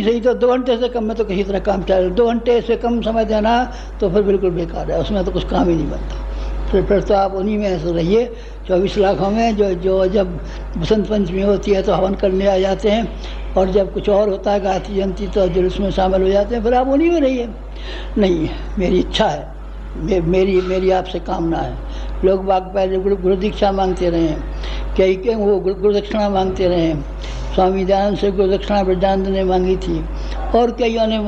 सही तो 2 घंटे से कम में तो किसी तरह काम चले। 2 घंटे से कम समय देना तो फिर बिल्कुल बेकार है, उसमें तो कुछ काम ही नहीं बनता। फिर तो आप उन्हीं में ऐसे रहिए 24 लाखों में, जो जब बसंत पंचमी होती है तो हवन करने आ जाते हैं, और जब कुछ और होता है गायत्री जयंती तो जुलूस में शामिल हो जाते हैं, फिर आप उन्हीं में रहिए। नहीं, मेरी इच्छा है, मेरी आपसे कामना है। लोग बाग पहले गुरु दीक्षा मांगते रहे हैं, कई वो गुरु दक्षिणा मांगते रहे हैं। स्वामी दयानंद से गुरु दक्षिणा ब्रजानंद ने मांगी थी, और कईयों ने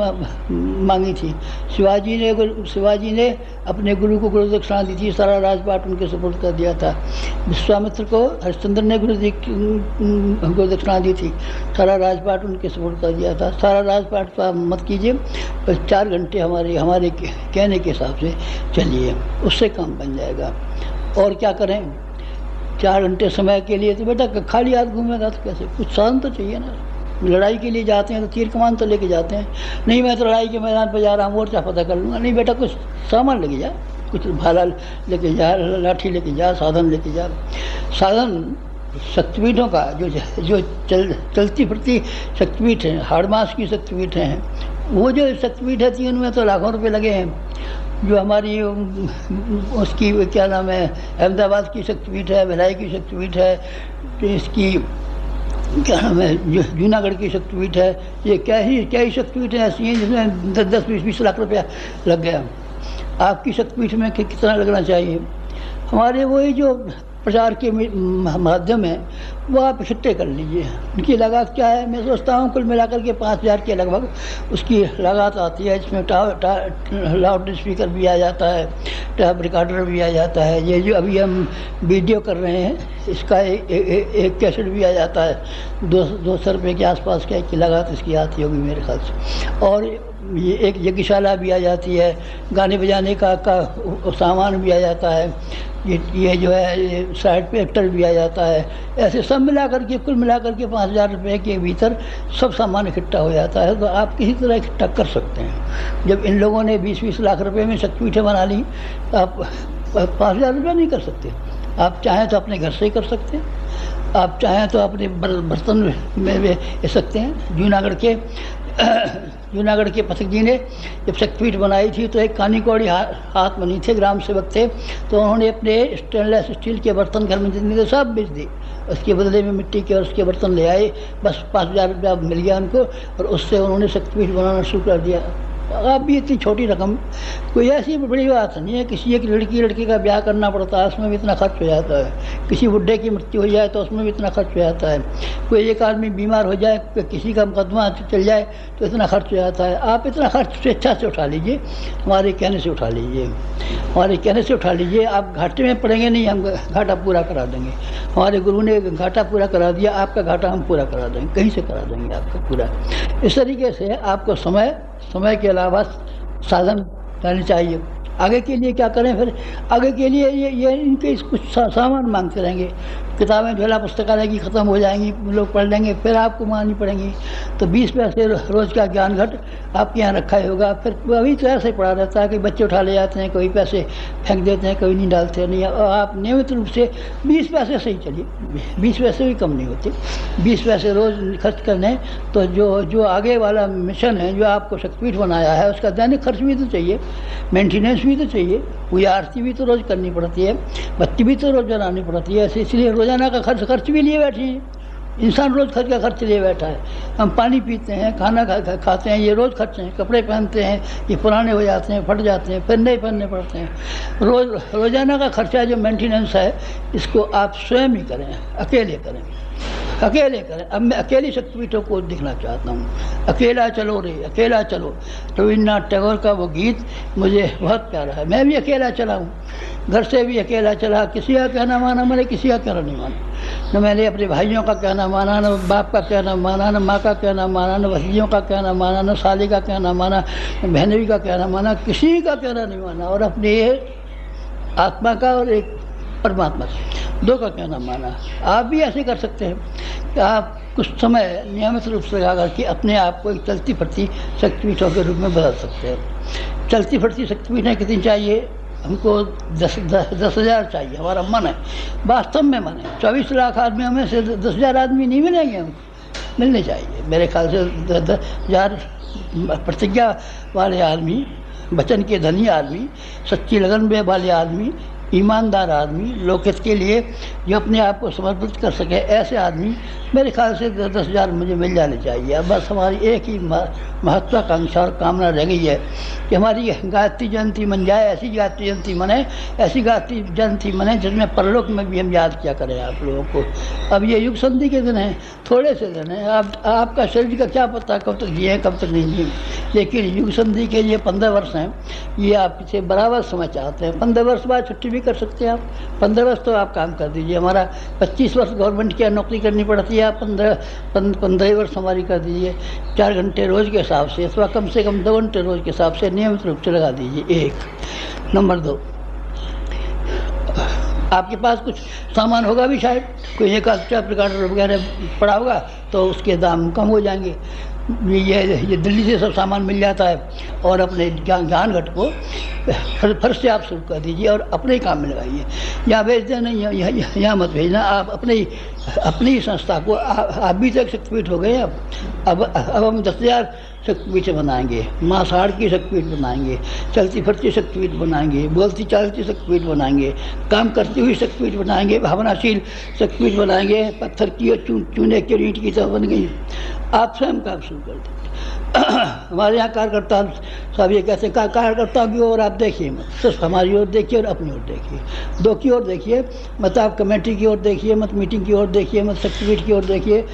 मांगी थी। शिवाजी ने अपने गुरु को गुरु दक्षिणा दी थी, सारा राजपाट उनके सुपुर्द कर दिया था। विश्वामित्र को हरिश्चंद्र ने गुरु दक्षिणा दी थी, सारा राजपाट उनके सुपुर्द कर दिया था। सारा राजपाट तो आप मत कीजिए, बस 4 घंटे हमारे कहने के हिसाब से चलिए, उससे काम बन जाएगा। और क्या करें, 4 घंटे समय के लिए तो बेटा खाली हाथ घूमेगा तो कैसे, कुछ साधन तो चाहिए ना। लड़ाई के लिए जाते हैं तो तीर कमान तो लेके जाते हैं, नहीं मैं तो लड़ाई के मैदान पर जा रहा हूँ मोर्चा पता कर लूँगा, नहीं बेटा कुछ सामान लेके जा, कुछ भाला लेके जा, लाठी लेके जा, साधन लेके जा। साधन शक्तिपीठों का जो चलती फिरती शक्तिपीठ हैं, हाड़ मास की शक्तिपीठ हैं, वो जो शक्तिपीठ है थी उनमें तो लाखों रुपये लगे हैं। जो हमारी उसकी क्या नाम है, अहमदाबाद की शक्तिपीठ है, भिलाई की शक्तिपीठ है, इसकी क्या नाम है, जूनागढ़ की शक्तिपीठ है, ये क्या ही शक्तिपीठ है ऐसी हैं जिसमें 10-20 लाख रुपया लग गया। आपकी शक्तिपीठ में कितना लगना चाहिए? हमारे वही जो प्रचार के माध्यम है वो आप इकट्ठे कर लीजिए। उनकी लागत क्या है, मैं सोचता हूँ कुल मिलाकर के 5,000 के लगभग उसकी लागत आती है। इसमें लाउड स्पीकर भी आ जाता है, टैप रिकॉर्डर भी आ जाता है, ये जो अभी हम वीडियो कर रहे हैं इसका एक कैसेट भी आ जाता है। 200 रुपये के आसपास की लागत इसकी आती होगी मेरे ख्याल से। और ये एक यज्ञशाला भी आ जाती है, गाने बजाने का सामान भी आ जाता है, ये जो है साइड पे एक्टर भी आ जाता है। ऐसे सब मिलाकर के कुल मिलाकर के 5,000 रुपये के भीतर सब सामान इकट्ठा हो जाता है। तो आप किसी तरह इकट्ठा कर सकते हैं। जब इन लोगों ने 20-20 लाख रुपए में शक्तिपीठें बना ली तो आप 5,000 रुपये नहीं कर सकते। आप चाहें तो अपने घर से ही कर सकते हैं, आप चाहें तो अपने बर्तन में ले सकते हैं। जूनागढ़ के पथिक जी ने जब शक्तिपीठ बनाई थी तो एक कानी कौड़ी हाथ बनी थे, ग्राम सेवक थे, तो उन्होंने अपने स्टेनलेस स्टील के बर्तन घर में जितने थे सब बेच दिए, उसके बदले में मिट्टी के और उसके बर्तन ले आए। बस 5,000 रुपया मिल गया उनको, और उससे उन्होंने शक्तिपीठ बनाना शुरू कर दिया। अब भी इतनी छोटी रकम कोई ऐसी बड़ी बात नहीं है। किसी एक लड़की का ब्याह करना पड़ता है, उसमें भी इतना खर्च हो जाता है। किसी बुढ़े की मृत्यु हो जाए तो उसमें भी इतना खर्च हो जाता है। कोई एक आदमी बीमार हो जाए, किसी का मुकदमा चल जाए तो इतना खर्च हो जाता है। आप इतना खर्च स्वेच्छा से उठा लीजिए, हमारे कहने से उठा लीजिए, हमारे कहने से उठा लीजिए। आप घाटे में पड़ेंगे नहीं, हम घाटा पूरा करा देंगे। हमारे गुरु ने घाटा पूरा करा दिया, आपका घाटा हम पूरा करा देंगे, कहीं से करा देंगे आपका पूरा। इस तरीके से आपको समय के अलावा साधन करने चाहिए। आगे के लिए क्या करें फिर? आगे के लिए ये इनके कुछ सामान मांगते रहेंगे। किताबें झोला पुस्तकालय की ख़त्म हो जाएंगी, लोग पढ़ लेंगे, फिर आपको मांगनी पड़ेंगी। तो 20 पैसे रोज़ का ज्ञान घट आपके यहाँ रखा ही होगा। फिर अभी तो ऐसे ही पड़ा रहता है कि बच्चे उठा ले जाते हैं, कोई पैसे फेंक देते हैं, कोई नहीं डालते नहीं। और आप नियमित रूप से 20 पैसे से ही चलिए, 20 पैसे भी कम नहीं होते। 20 पैसे रोज़ खर्च करने तो जो आगे वाला मिशन है, जो आपको शक्तिपीठ बनाया है, उसका दैनिक खर्च भी तो चाहिए, मेंटेनेंस भी तो चाहिए, पूजा आरती भी तो रोज़ करनी पड़ती है, बत्ती भी तो रोज़ जलानी पड़ती है। इसलिए रोज़ाना का खर्च भी लिए बैठे हैं। इंसान रोज़ का खर्च लिए बैठा है। हम पानी पीते हैं, खाना खाते हैं, ये रोज़ खर्च हैं। कपड़े पहनते हैं, ये पुराने हो जाते हैं, फट जाते हैं, फिर नए पहनने पड़ते हैं। रोज़ाना का खर्चा जो मेंटेनेंस है, इसको आप स्वयं ही करें, अकेले करें। अब मैं अकेली शक्तिपीठों को दिखना चाहता हूँ। अकेला चलो रे, अकेला चलो, रविन्द्रनाथ टैगोर का वो गीत मुझे बहुत प्यारा है। मैं भी अकेला चला हूँ, घर से भी अकेला चला, किसी का कहना माना, मैंने किसी का कहना नहीं माना। न मैंने अपने भाइयों का कहना माना, न बाप का कहना माना, न माँ का कहना माना, न भतीजों का कहना माना, न साली का कहना माना, न बहनवी का कहना माना, किसी का कहना नहीं माना। और अपने आत्मा का और एक परमात्मा से 2 का कहना माना। आप भी ऐसे कर सकते हैं कि आप कुछ समय नियमित रूप से लगा करके अपने आप को एक चलती फिरती शक्तिपीठों के रूप में बदल सकते हैं। चलती फिरती शक्तिपीठें कितनी चाहिए? हमको 10,000 चाहिए। हमारा मन है, वास्तव में मन है। 24 लाख आदमियों में से 10,000 आदमी नहीं मिलेंगे, हमको मिलने चाहिए। मेरे ख्याल से 10,000 प्रतिज्ञा वाले आदमी, वचन के धनी आदमी, सच्ची लगन वाले आदमी ईमानदार आदमी, लोकहित के लिए जो अपने आप को समर्पित कर सके, ऐसे आदमी मेरे ख्याल से 10,000 मुझे मिल जाने चाहिए। अब बस हमारी एक ही महत्वाकांक्षा और कामना रह गई है कि हमारी गायत्री जयंती मन जाए, ऐसी गायत्री जयंती मने, ऐसी गायत्री जयंती मने जिसमें परलोक में भी हम याद किया करें आप लोगों को। अब ये युग संधि के दिन हैं, थोड़े से दिन हैं। आपका शरीर का क्या पता कब तक जिए कब तक नहीं जिए, लेकिन युग संधि के लिए 15 वर्ष हैं, ये आपसे बराबर समय चाहते हैं। 15 वर्ष बाद छुट्टी भी कर सकते हैं आप। 15 वर्ष तो आप काम कर दीजिए। हमारा 25 वर्ष गवर्नमेंट की नौकरी करनी पड़ती है, आप 15 वर्ष हमारी कर दीजिए, 4 घंटे रोज़ के हिसाब से, अथवा कम से कम 2 घंटे रोज़ के हिसाब से नियमित रूप से लगा दीजिए। 1 नंबर 2, आपके पास कुछ सामान होगा भी, शायद कोई एक रिकॉर्डर वगैरह पड़ा होगा, तो उसके दाम कम हो जाएंगे। ये दिल्ली से सब सामान मिल जाता है। और अपने ज्ञान घट को फर्श से आप शुरू कर दीजिए और अपने ही काम में लगाइए। यहाँ भेज देना, यहाँ मत भेजना। आप अपनी ही संस्था को, आप भी तक शक्तिपीठ हो गए। अब हम 10,000 शक्तिपीठ बनाएंगे, मांसाहार की शक्तिपीठ बनाएंगे, चलती फिरती शक्तिपीठ बनाएंगे, बोलती चालती शक्तिपीठ बनाएंगे, काम करती हुई शक्तिपीठ बनाएंगे, भावनाशील शक्तिपीठ बनाएंगे। पत्थर की और चूने की ईंट की तरह बन गई। आप स्वयं काम शुरू कर दें। हमारे यहाँ कार्यकर्ता सब ये कहते हैं, कार्यकर्ताओं की ओर आप देखिए मत, सिर्फ हमारी ओर देखिए और अपनी ओर देखिए। 2 की ओर देखिए मत, आप कमेटी की ओर देखिए मत, मीटिंग की ओर देखिए मत, शक्तिपीठ की ओर देखिए,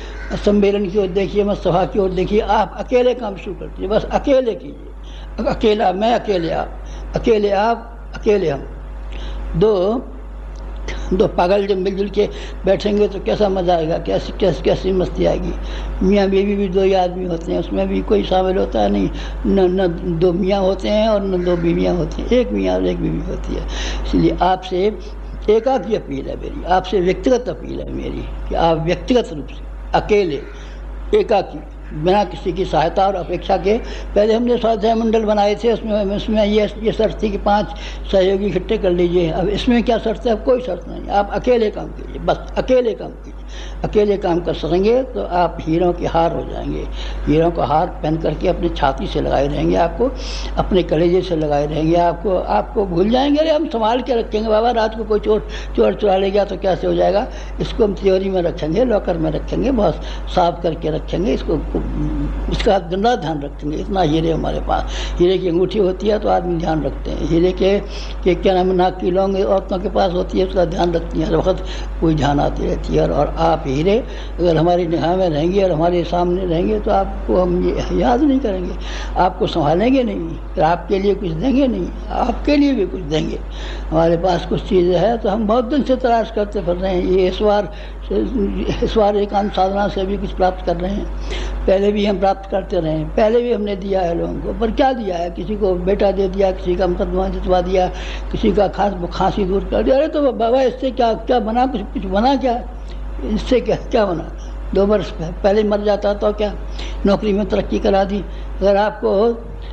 सम्मेलन की ओर देखिए मत, सभा की ओर देखिए। आप अकेले काम शुरू कर दीजिए, बस अकेले कीजिए। अकेला मैं, अकेले आप, अकेले आप, अकेले हम। दो पागल जब मिलजुल के बैठेंगे तो कैसा मज़ा आएगा, कैसी मस्ती आएगी। मियाँ बीवी भी 2 ही आदमी होते हैं, उसमें भी कोई शामिल होता है नहीं। न 2 मियाँ होते हैं और न 2 बीवियाँ होती हैं, 1 मियाँ और 1 बीवी होती है। इसलिए आपसे एकाकी अपील है मेरी, आपसे व्यक्तिगत अपील है मेरी कि आप व्यक्तिगत रूप से अकेले, एकाकी, बिना किसी की सहायता और अपेक्षा के, पहले हमने स्वाध्याय मंडल बनाए थे, उसमें ये शर्त थी कि 5 सहयोगी इकट्ठे कर लीजिए। अब इसमें क्या शर्त है? अब कोई शर्त नहीं, आप अकेले काम कीजिए, बस अकेले काम कीजिए। अकेले काम कर सकेंगे तो आप हीरों के हार हो जाएंगे। हीरों का हार पहन करके अपनी छाती से लगाए रहेंगे, आपको अपने कलेजे से लगाए रहेंगे, आपको भूल जाएंगे। अरे हम संभाल के रखेंगे बाबा, रात को कोई चोर चुरा ले गया तो कैसे हो जाएगा। इसको हम तिजोरी में रखेंगे, लॉकर में रखेंगे, बहुत साफ करके रखेंगे, इसका दिन रात ध्यान रखेंगे। इतना हीरे हमारे पास, हीरे की अंगूठी होती है तो आदमी ध्यान रखते हैं। हीरे के क्या नाम, नाक की लौंग औरतों के पास होती है, उसका ध्यान रखती है, हर वक्त कोई ध्यान आती रहती है। और आप हीरे अगर हमारी निगाह में रहेंगे और हमारे सामने रहेंगे तो आपको हम याद नहीं करेंगे, आपको संभालेंगे नहीं, फिर आपके लिए कुछ देंगे नहीं, आपके लिए भी कुछ देंगे। हमारे पास कुछ चीज़ें हैं तो हम बहुत दिन से तलाश करते फिर रहे हैं। ये इस बार एकांत साधना से भी कुछ प्राप्त कर रहे हैं। पहले भी हम प्राप्त करते रहे हैं, पहले भी हमने दिया है लोगों को, पर क्या दिया है? किसी को बेटा दे दिया, किसी का मुकदमा जितवा दिया, किसी का खांसी दूर कर दिया। अरे तो बाबा इससे क्या बना? कुछ बना क्या? इससे क्या बना? 2 वर्ष पहले मर जाता तो क्या? नौकरी में तरक्की करा दी। अगर आपको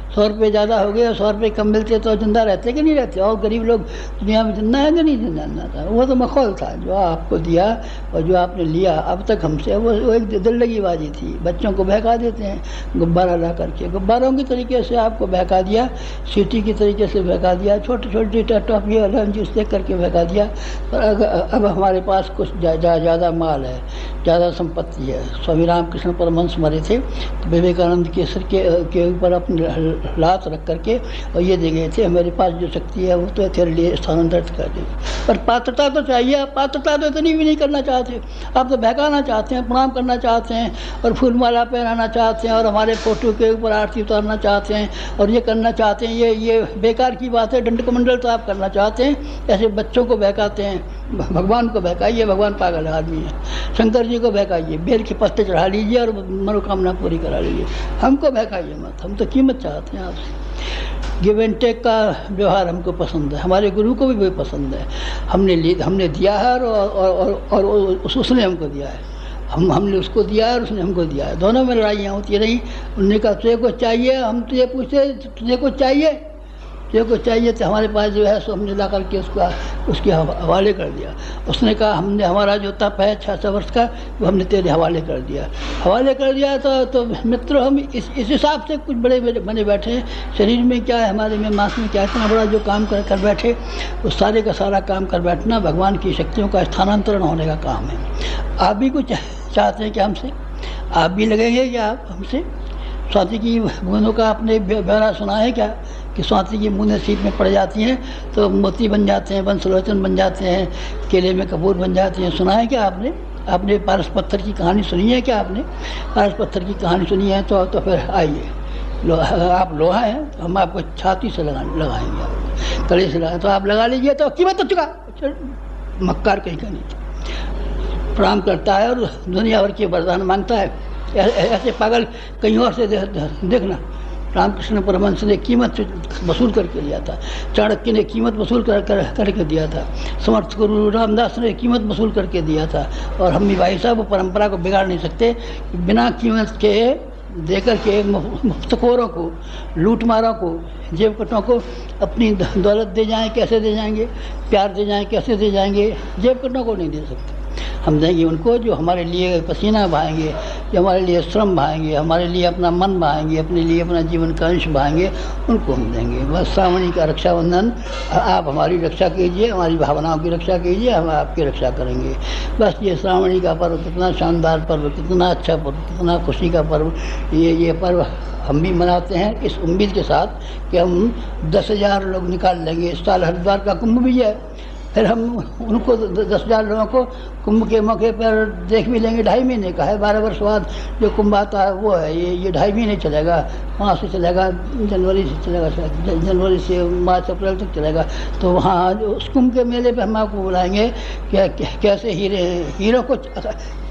100 रुपये ज़्यादा हो गए और 100 रुपये कम मिलते तो जिंदा रहते कि नहीं रहते? और गरीब लोग दुनिया में जिंदा है कि नहीं जिंदा था? वो तो मखौल था जो आपको दिया और जो आपने लिया अब तक हमसे, वो एक दिल्लगी बाजी थी। बच्चों को बहका देते हैं गुब्बारा ला करके, गुब्बारों की तरीके से आपको बहका दिया, सीटी की तरीके से बहका दिया, छोटी छोटी टॉफी जूस देख करके बहका दिया। पर अब हमारे पास कुछ ज़्यादा माल है, ज़्यादा संपत्ति है। स्वामी रामकृष्ण परमहंस मरे थे तो विवेकानंद के सिर के ऊपर अपने लात रख करके और ये दे गए थे, हमारे पास जो शक्ति है वो तो तेरे लिए स्थानांतरित कर दी। पर पात्रता तो चाहिए। आप पात्रता तो इतनी भी नहीं करना चाहते, आप तो बहकाना चाहते हैं, प्रणाम करना चाहते हैं और फूलमाला पहनाना चाहते हैं और हमारे फोटो के ऊपर आरती उतारना चाहते हैं और ये करना चाहते हैं। ये बेकार की बात है। दंडकमंडल तो आप करना चाहते हैं, ऐसे बच्चों को बहकाते हैं। भगवान को बहकाइए, भगवान पागल आदमी है। शंकर जी को बहकाइए, बेल के पत्ते चढ़ा लीजिए और मनोकामना पूरी करा लीजिए। हमको बहकाइए मत, हम तो कीमत चाहते हैं आपसे। गिव एंड टेक का व्यवहार हमको पसंद है, हमारे गुरु को भी पसंद है। हमने दिया है और उसने हमको दिया है। हमने उसको दिया है और उसने हमको दिया है। दोनों में लड़ाइयाँ होती रही। उन्होंने कहा तुझे कुछ चाहिए, हम तुझे पूछते तुझे कुछ चाहिए, जो कुछ चाहिए तो हमारे पास जो है सो हमने ला करके उसके हवाले कर दिया। उसने कहा हमने हमारा जो तप है 600 वर्ष का वो हमने तेरे हवाले कर दिया। तो मित्रों हम इस हिसाब से कुछ बड़े बने बैठे हैं। शरीर में क्या है, हमारे में मांस में क्या, इतना बड़ा जो काम कर बैठे, उस सारे का सारा काम कर बैठना भगवान की शक्तियों का स्थानांतरण होने का काम है। आप भी कुछ चाहते हैं क्या हमसे? आप भी लगेंगे क्या आप हमसे? स्वाति की बूंदों का आपने ब्यौरा सुना है क्या कि स्वाति की बूंदें सीप में पड़ जाती हैं तो मोती बन जाते हैं, वंशलोचन बन जाते हैं, केले में कपूर बन जाते हैं? सुना है क्या आपने? आपने पारस पत्थर की कहानी सुनी है क्या आपने? पारस पत्थर की कहानी सुनी है तो फिर आइए, आप लोहा हैं तो हम आपको छाती से लगाएंगे, आपको तले से लगाएंगे तो आप लगा लीजिए। तो कीमत तो चुका मक्कार कहीं का नहीं प्रणाम करता है और दुनिया भर के वरदान मांगता है। ऐसे पागल कहीं और से देखना। रामकृष्ण परमहंस ने कीमत वसूल करके लिया था, चाणक्य ने कीमत वसूल करके दिया था, समर्थ गुरु रामदास ने कीमत वसूल करके दिया था। और हम भी भाई साहब वो परंपरा को बिगाड़ नहीं सकते। बिना कीमत के देकर के मुफ्तखोरों को, लूटमारों को, जेबकटों को अपनी दौलत दे जाएं, कैसे दे जाएंगे? प्यार दे जाएं, कैसे दे जाएंगे? जेबकटों को नहीं दे सकते। हम देंगे उनको जो हमारे लिए पसीना बहाएंगे, जो हमारे लिए श्रम बहाएंगे, हमारे लिए अपना मन बहाएंगे, अपने लिए अपना जीवन का अंश बहाएंगे, उनको हम देंगे। बस श्रावणी का रक्षाबंधन, आप हमारी रक्षा कीजिए, हमारी भावनाओं की रक्षा कीजिए, हम आपकी रक्षा करेंगे। बस ये श्रावणी का पर्व कितना शानदार पर्व, कितना अच्छा पर्व, कितना खुशी का पर्व, ये पर्व हम भी मनाते हैं इस उम्मीद के साथ कि हम 10,000 लोग निकाल लेंगे। इस साल हरिद्वार का कुंभ भी है, फिर हम उनको 10,000 लोगों को कुंभ के मौके पर देख भी लेंगे। 2.5 महीने का है, 12 वर्ष बाद जो कुंभ आता है वो है। ये 2.5 महीने चलेगा, वहाँ से चलेगा, जनवरी से चलेगा, जनवरी से मार्च अप्रैल तक चलेगा। तो वहाँ उस कुंभ के मेले पे हम आपको बुलाएंगे कि कैसे हीरो को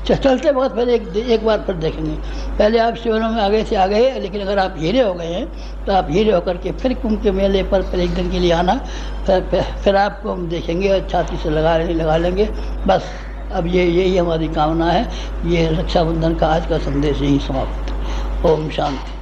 चलते वक्त पहले एक बार फिर देखेंगे। पहले आप शिविरों में आगे से आ गए, लेकिन अगर आप हीरे हो गए हैं तो आप हीरे होकर के फिर कुंभ के मेले पर एक दिन के लिए आना, फिर आपको हम देखेंगे और छाती से लगा लेंगे। बस अब यही हमारी कामना है। ये रक्षाबंधन का आज का संदेश यही समाप्त। ओम शांति।